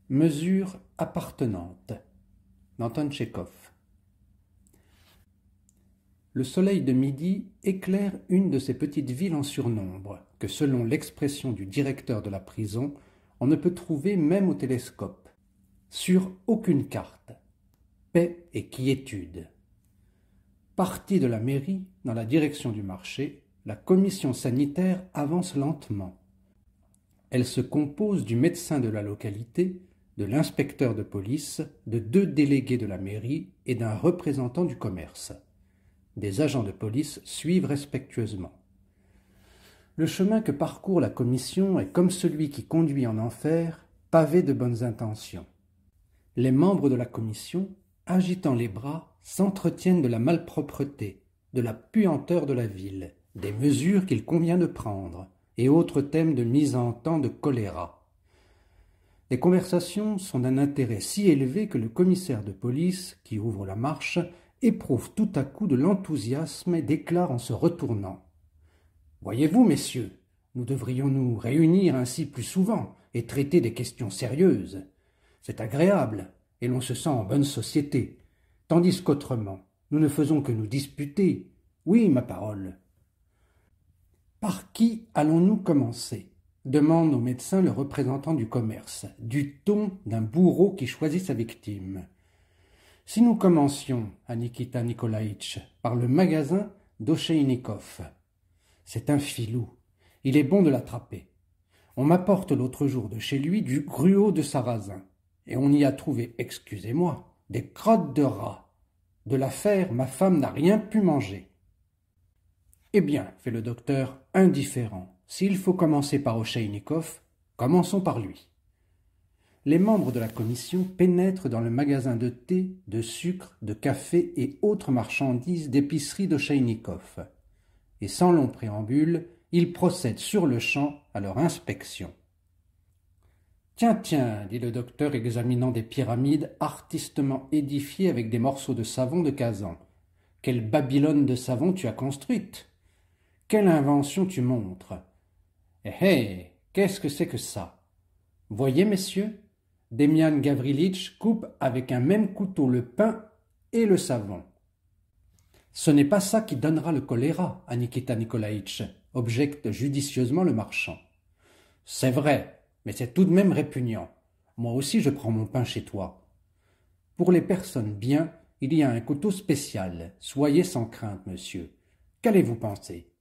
Mesure appartenante d'Anton Tchekhov. Le soleil de midi éclaire une de ces petites villes en surnombre que, selon l'expression du directeur de la prison, on ne peut trouver même au télescope. Sur aucune carte. Paix et quiétude. Partie de la mairie, dans la direction du marché, la commission sanitaire avance lentement. Elle se compose du médecin de la localité, de l'inspecteur de police, de 2 délégués de la mairie et d'un représentant du commerce. Des agents de police suivent respectueusement. Le chemin que parcourt la commission est comme celui qui conduit en enfer, pavé de bonnes intentions. Les membres de la commission, agitant les bras, s'entretiennent de la malpropreté, de la puanteur de la ville, des mesures qu'il convient de prendre, et autres thèmes de mise en temps de choléra. Les conversations sont d'un intérêt si élevé que le commissaire de police, qui ouvre la marche, éprouve tout à coup de l'enthousiasme et déclare en se retournant : « Voyez-vous, messieurs, nous devrions nous réunir ainsi plus souvent et traiter des questions sérieuses. C'est agréable, et l'on se sent en bonne société, tandis qu'autrement, nous ne faisons que nous disputer. Oui, ma parole. » « Par qui allons-nous commencer ? Demande au médecin le représentant du commerce, du ton d'un bourreau qui choisit sa victime. Si nous commencions, à Nikita Nikolaïtch, par le magasin d'Ocheïnikov. C'est un filou, il est bon de l'attraper. On m'apporte l'autre jour de chez lui du gruau de sarrasin, et on y a trouvé, excusez-moi, des crottes de rat. De l'affaire, ma femme n'a rien pu manger. Eh bien, fait le docteur, indifférent, s'il faut commencer par Ocheïnikov, commençons par lui. Les membres de la commission pénètrent dans le magasin de thé, de sucre, de café et autres marchandises d'épicerie d'Ocheïnikov. Et sans long préambule, ils procèdent sur le champ à leur inspection. Tiens, tiens, dit le docteur examinant des pyramides artistement édifiées avec des morceaux de savon de Kazan. Quelle Babylone de savon tu as construite! Quelle invention tu montres! Eh, qu'est-ce que c'est que ça? Voyez, messieurs, Demian Gavrilitch coupe avec un même couteau le pain et le savon. Ce n'est pas ça qui donnera le choléra à Nikita Nikolaïtch, objecte judicieusement le marchand. C'est vrai, mais c'est tout de même répugnant. Moi aussi je prends mon pain chez toi. Pour les personnes bien, il y a un couteau spécial. Soyez sans crainte, monsieur. Qu'allez-vous penser?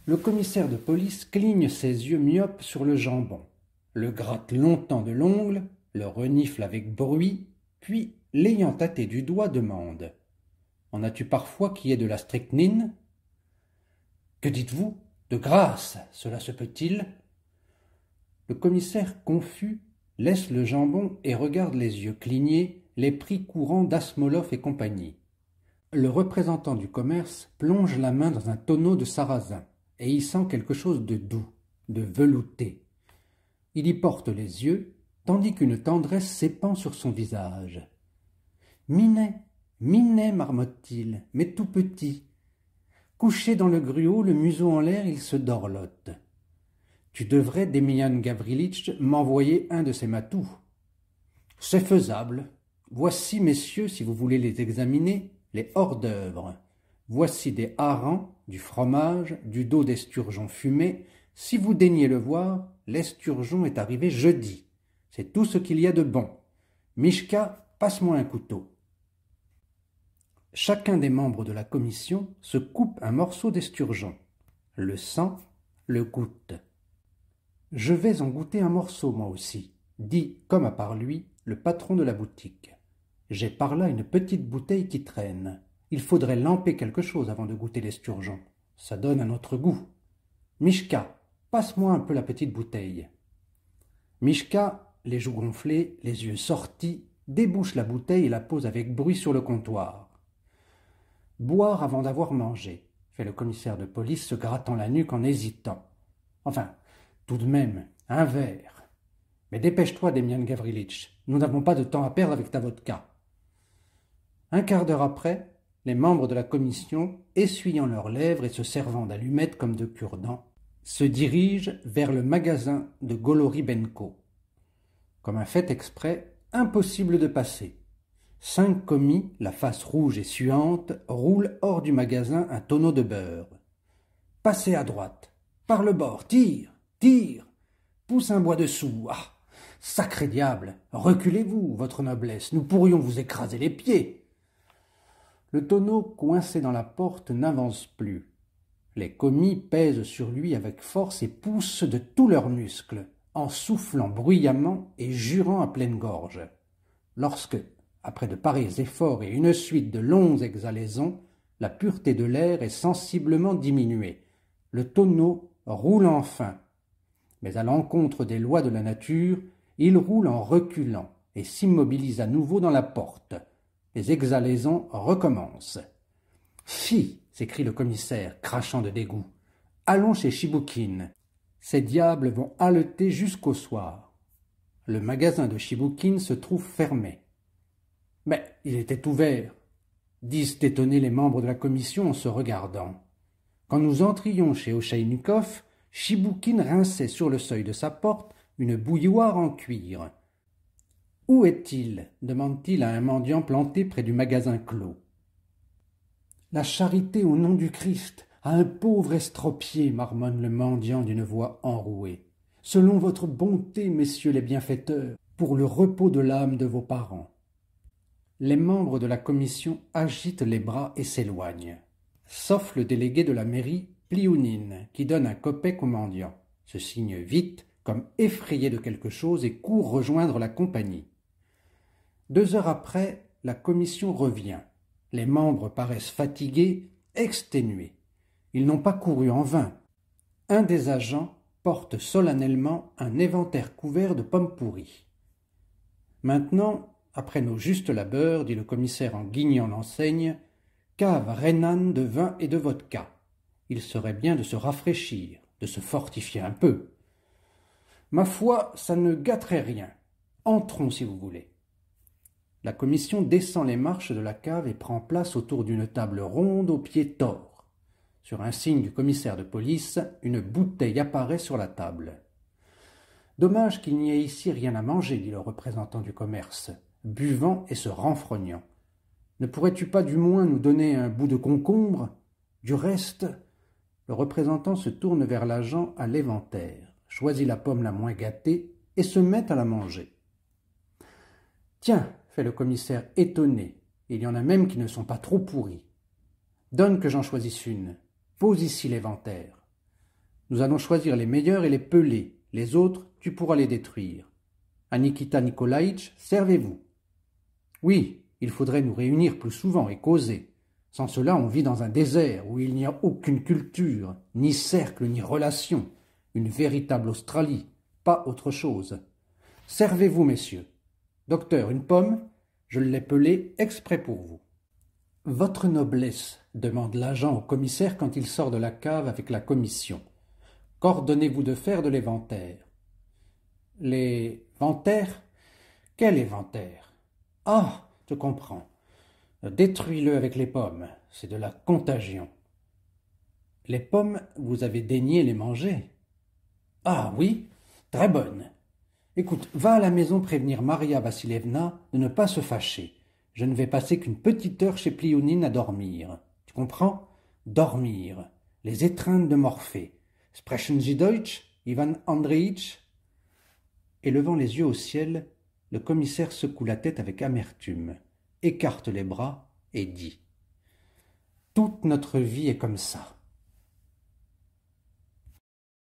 Le commissaire de police cligne ses yeux myopes sur le jambon, le gratte longtemps de l'ongle, le renifle avec bruit, puis, l'ayant tâté du doigt, demande : « En as-tu parfois qui est de la strychnine ? » « Que dites-vous ? De grâce, cela se peut-il » Le commissaire, confus, laisse le jambon et regarde les yeux clignés les prix courants d'Asmolov et compagnie. Le représentant du commerce plonge la main dans un tonneau de sarrasin et y sent quelque chose de doux, de velouté. Il y porte les yeux, tandis qu'une tendresse s'épand sur son visage. « Minet, Minet, marmotte-t-il, mais tout petit. Couché dans le gruau, le museau en l'air, il se dorlote. Tu devrais, Demian Gavrilitch, m'envoyer un de ces matous. C'est faisable. Voici, messieurs, si vous voulez les examiner, les hors-d'œuvre. Voici des harengs, du fromage, du dos d'esturgeon fumé. Si vous daignez le voir, l'esturgeon est arrivé jeudi. C'est tout ce qu'il y a de bon. Mishka, passe-moi un couteau. » Chacun des membres de la commission se coupe un morceau d'esturgeon. Le sent, le goûte. « Je vais en goûter un morceau, moi aussi, » dit, comme à part lui, le patron de la boutique. « J'ai par là une petite bouteille qui traîne. Il faudrait lamper quelque chose avant de goûter l'esturgeon. Ça donne un autre goût. Mishka, passe-moi un peu la petite bouteille. » Mishka, les joues gonflées, les yeux sortis, débouche la bouteille et la pose avec bruit sur le comptoir. « Boire avant d'avoir mangé, » fait le commissaire de police, se grattant la nuque en hésitant. « Enfin, tout de même, un verre. Mais dépêche-toi, Demian Gavrilitch, nous n'avons pas de temps à perdre avec ta vodka. » Un quart d'heure après, les membres de la commission, essuyant leurs lèvres et se servant d'allumettes comme de cure-dents, se dirigent vers le magasin de Golorybenko. Comme un fait exprès, impossible de passer. 5 commis, la face rouge et suante, roulent hors du magasin un tonneau de beurre. Passez à droite. Par le bord. Tire. Tire. Pousse un bois dessous. Ah. Sacré diable. Reculez-vous, votre noblesse. Nous pourrions vous écraser les pieds. Le tonneau, coincé dans la porte, n'avance plus. Les commis pèsent sur lui avec force et poussent de tous leurs muscles, en soufflant bruyamment et jurant à pleine gorge. Lorsque, après de pareils efforts et une suite de longues exhalaisons, la pureté de l'air est sensiblement diminuée, le tonneau roule enfin. Mais à l'encontre des lois de la nature, il roule en reculant et s'immobilise à nouveau dans la porte. Les exhalaisons recommencent. « Fi !» s'écrie le commissaire, crachant de dégoût. « Allons chez Chiboukin. Ces diables vont haleter jusqu'au soir. » Le magasin de Chiboukin se trouve fermé. « Mais il était ouvert !» disent étonnés les membres de la commission en se regardant. Quand nous entrions chez Ochaïnikov, Chiboukin rinçait sur le seuil de sa porte une bouilloire en cuir. « Où est-il » demande-t-il à un mendiant planté près du magasin clos. « La charité au nom du Christ, à un pauvre estropié, marmonne le mendiant d'une voix enrouée. Selon votre bonté, messieurs les bienfaiteurs, pour le repos de l'âme de vos parents. » Les membres de la commission agitent les bras et s'éloignent. Sauf le délégué de la mairie, Pliounine, qui donne un kopek au mendiant, se signe vite, comme effrayé de quelque chose, et court rejoindre la compagnie. 2 heures après, la commission revient. Les membres paraissent fatigués, exténués. Ils n'ont pas couru en vain. Un des agents porte solennellement un éventaire couvert de pommes pourries. Maintenant, après nos justes labeurs, dit le commissaire en guignant l'enseigne, cave rhénane de vin et de vodka. Il serait bien de se rafraîchir, de se fortifier un peu. Ma foi, ça ne gâterait rien. Entrons si vous voulez. La commission descend les marches de la cave et prend place autour d'une table ronde aux pieds tors. Sur un signe du commissaire de police, une bouteille apparaît sur la table. Dommage qu'il n'y ait ici rien à manger, dit le représentant du commerce, buvant et se renfrognant. Ne pourrais-tu pas du moins nous donner un bout de concombre? Du reste, le représentant se tourne vers l'agent à l'éventaire, choisit la pomme la moins gâtée et se met à la manger. Tiens, fait le commissaire étonné, il y en a même qui ne sont pas trop pourris. Donne que j'en choisisse une. Pose ici l'éventaire. Nous allons choisir les meilleurs et les peler. Les autres, tu pourras les détruire. À Nikita Nikolaïtch, servez-vous. Oui, il faudrait nous réunir plus souvent et causer. Sans cela, on vit dans un désert où il n'y a aucune culture, ni cercle, ni relation. Une véritable Australie, pas autre chose. Servez-vous, messieurs. Docteur, une pomme? Je l'ai pelée exprès pour vous. Votre noblesse, demande l'agent au commissaire quand il sort de la cave avec la commission. Qu'ordonnez-vous de faire de l'éventaire? Les ventaires? Quel éventaire? Ah, je comprends. Détruis-le avec les pommes, c'est de la contagion. Les pommes, vous avez daigné les manger? Ah oui, très bonnes. Écoute, va à la maison prévenir Maria Vassilievna de ne pas se fâcher. Je ne vais passer qu'une petite heure chez Pliounine à dormir. Tu comprends? Dormir. Les étreintes de Morphée. Sprechen Sie Deutsch, Ivan Andreitch? Et levant les yeux au ciel, le commissaire secoue la tête avec amertume, écarte les bras et dit « Toute notre vie est comme ça.